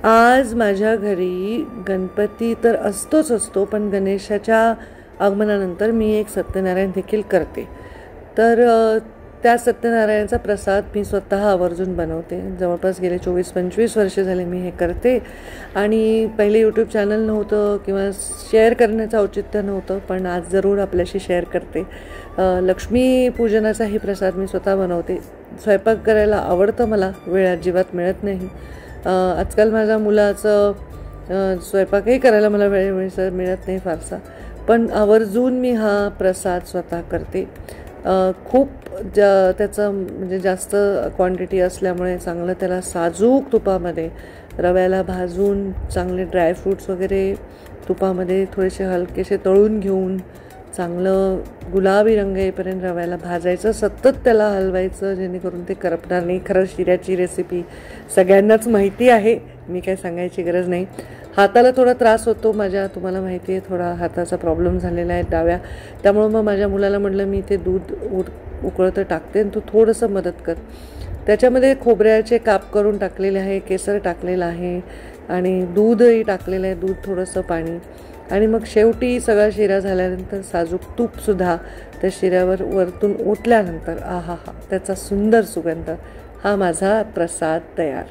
आज माझ्या घरी गणपती तर असतो, पण गणेशाच्या आगमनानंतर मी एक सत्यनारायण देखील करते. तर त्या सत्यनारायणाचा प्रसाद मी स्वतः आवर्जून बनवते. जवळपास गेले 24-25 वर्षे झाले मी हे करते. आणि पहिले यूट्यूब चॅनल नव्हतं किंवा शेअर करण्याचं औचित्य नव्हतं, पण आज जरूर आपल्याशी शेअर करते. लक्ष्मीपूजनाचाही प्रसाद मी स्वतः बनवते. स्वयंपाक करायला आवडतं मला, वेळ अजिबात मिळत नाही. आजकाल माझ्या मुलाचं स्वयंपाकही करायला मला वेळ मिळत नाही फारसा, पण आवर्जून मी हा प्रसाद स्वतः करते. खूप त्याचं म्हणजे जास्त क्वांटिटी असल्यामुळे चांगलं त्याला साजूक तुपामध्ये रव्याला भाजून चांगले ड्रायफ्रूट्स वगैरे तुपामध्ये थोडेसे हलकेसे तळून घेऊन चांगलं गुलाबी रंग येईपर्यंत रव्याला भाजायचं, सतत त्याला हलवायचं जेणेकरून ते करपणार नाही. खरं शिऱ्याची रेसिपी सगळ्यांनाच माहिती आहे, मी काय सांगायची गरज नाही. हाताला थोडा त्रास होतो माझ्या, तुम्हाला माहिती आहे, थोडा हाताचा प्रॉब्लेम झालेला आहे डाव्या. त्यामुळं मग माझ्या मुलाला म्हटलं मी ते दूध उकळतं टाकते आणि तू थोडंसं मदत कर. त्याच्यामध्ये खोबऱ्याचे काप करून टाकलेले आहे, केसर टाकलेलं आहे आणि दूधही टाकलेलं आहे, दूध थोडंसं पाणी. आणि मग शेवटी सगळा शिरा झाल्यानंतर साजूक तूपसुद्धा त्या शिऱ्यावर वरतून ओतल्यानंतर आहा हा त्याचा सुंदर सुगंध. हा माझा प्रसाद तयार.